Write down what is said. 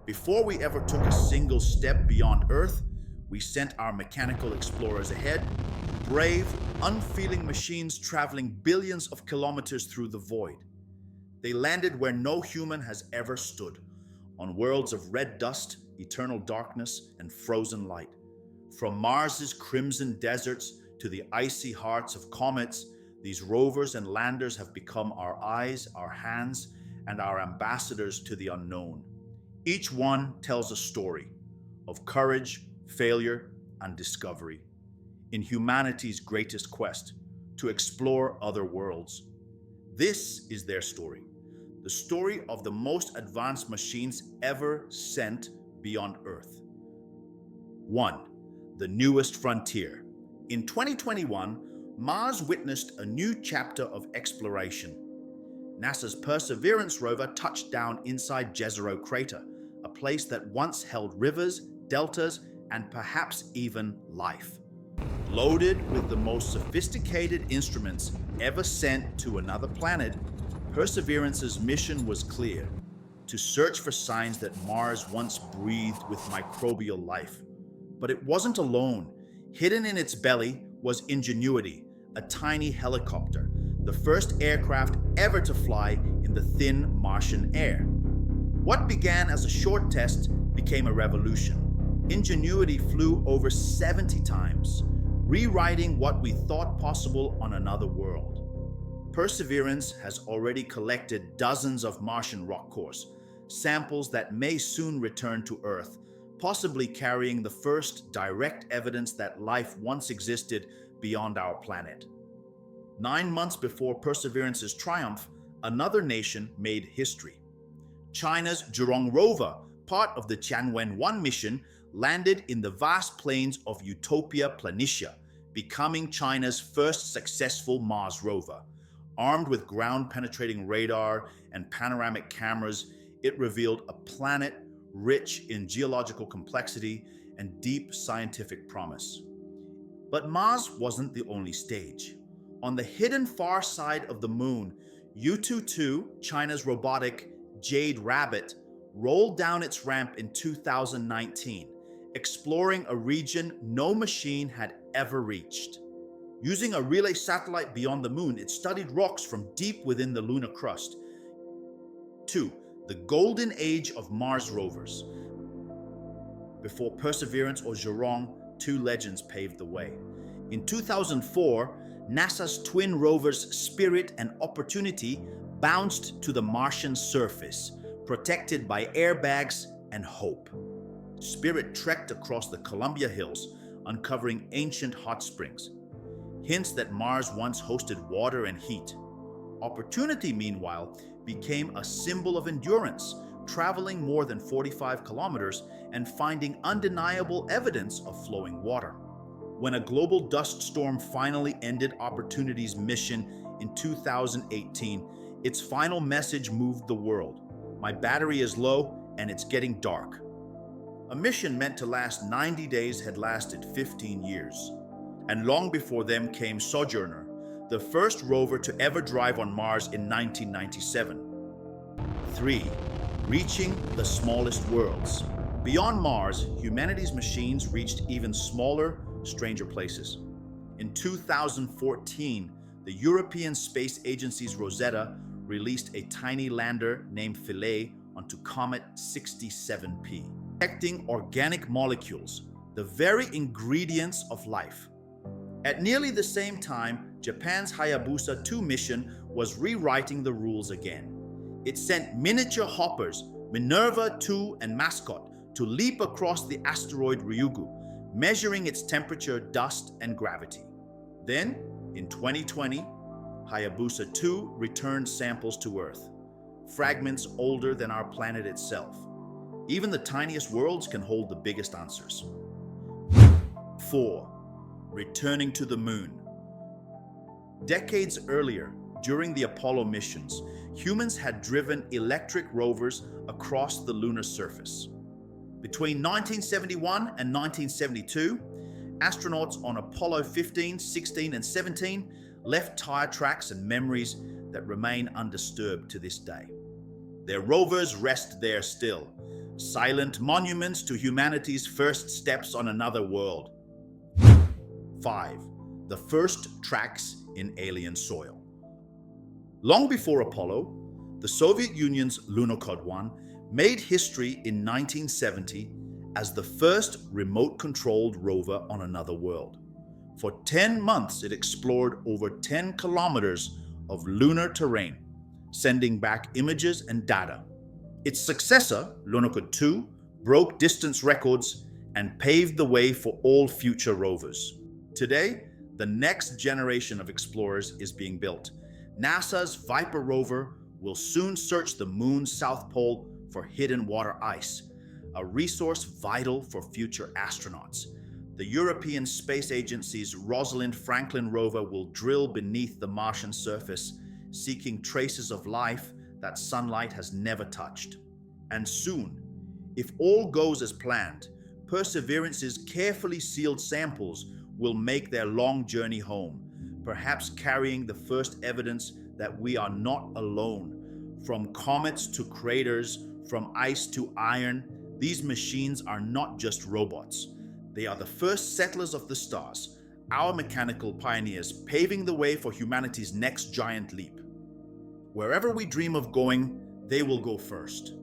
Before we ever took a single step beyond Earth, we sent our mechanical explorers ahead, brave, unfeeling machines traveling billions of kilometers through the void. They landed where no human has ever stood, on worlds of red dust, eternal darkness, and frozen light. From Mars's crimson deserts to the icy hearts of comets, these rovers and landers have become our eyes, our hands, and our ambassadors to the unknown. Each one tells a story of courage, failure, and discovery in humanity's greatest quest to explore other worlds. This is their story, the story of the most advanced machines ever sent beyond Earth. 1. The newest frontier. In 2021, Mars witnessed a new chapter of exploration. NASA's Perseverance rover touched down inside Jezero crater, a place that once held rivers, deltas, and perhaps even life. Loaded with the most sophisticated instruments ever sent to another planet, Perseverance's mission was clear: to search for signs that Mars once breathed with microbial life. But it wasn't alone. Hidden in its belly was Ingenuity, a tiny helicopter, the first aircraft ever to fly in the thin Martian air. What began as a short test became a revolution. Ingenuity flew over 70 times, rewriting what we thought possible on another world. Perseverance has already collected dozens of Martian rock cores, samples that may soon return to Earth, possibly carrying the first direct evidence that life once existed beyond our planet. 9 months before Perseverance's triumph, another nation made history. China's Zhurong rover, part of the Tianwen-1 mission, landed in the vast plains of Utopia Planitia, becoming China's first successful Mars rover. Armed with ground-penetrating radar and panoramic cameras, it revealed a planet rich in geological complexity and deep scientific promise. But Mars wasn't the only stage. On the hidden far side of the moon, Yutu-2, China's robotic Jade Rabbit, rolled down its ramp in 2019, exploring a region no machine had ever reached. Using a relay satellite beyond the moon, it studied rocks from deep within the lunar crust. 2. The golden age of Mars rovers. Before Perseverance or Zhurong, two legends paved the way. In 2004, NASA's twin rovers Spirit and Opportunity bounced to the Martian surface, protected by airbags and hope. Spirit trekked across the Columbia Hills, uncovering ancient hot springs, hints that Mars once hosted water and heat. Opportunity, meanwhile, became a symbol of endurance, traveling more than 45 kilometers and finding undeniable evidence of flowing water. When a global dust storm finally ended Opportunity's mission in 2018, its final message moved the world. My battery is low and it's getting dark. A mission meant to last 90 days had lasted 15 years. And long before them came Sojourner, the first rover to ever drive on Mars in 1997. 3. Reaching the smallest worlds. Beyond Mars, humanity's machines reached even smaller, stranger places. In 2014, the European Space Agency's Rosetta released a tiny lander named Philae onto Comet 67P, detecting organic molecules, the very ingredients of life. At nearly the same time, Japan's Hayabusa 2 mission was rewriting the rules again. It sent miniature hoppers, Minerva 2 and Mascot, to leap across the asteroid Ryugu, measuring its temperature, dust, and gravity. Then, in 2020, Hayabusa 2 returned samples to Earth, fragments older than our planet itself. Even the tiniest worlds can hold the biggest answers. 4. Returning to the moon. Decades earlier, during the Apollo missions, humans had driven electric rovers across the lunar surface. Between 1971 and 1972, astronauts on Apollo 15, 16, and 17 left tire tracks and memories that remain undisturbed to this day. Their rovers rest there still, silent monuments to humanity's first steps on another world. 5. The first tracks in alien soil. Long before Apollo, the Soviet Union's Lunar Cod 1 made history in 1970 as the first remote-controlled rover on another world. For 10 months, it explored over 10 kilometers of lunar terrain, sending back images and data. Its successor, Lunar Cod 2, broke distance records and paved the way for all future rovers. Today, the next generation of explorers is being built. NASA's Viper rover will soon search the moon's south pole for hidden water ice, a resource vital for future astronauts. The European Space Agency's Rosalind Franklin rover will drill beneath the Martian surface, seeking traces of life that sunlight has never touched. And soon, if all goes as planned, Perseverance's carefully sealed samples will make their long journey home, perhaps carrying the first evidence that we are not alone. From comets to craters, from ice to iron, these machines are not just robots. They are the first settlers of the stars, our mechanical pioneers paving the way for humanity's next giant leap. Wherever we dream of going, they will go first.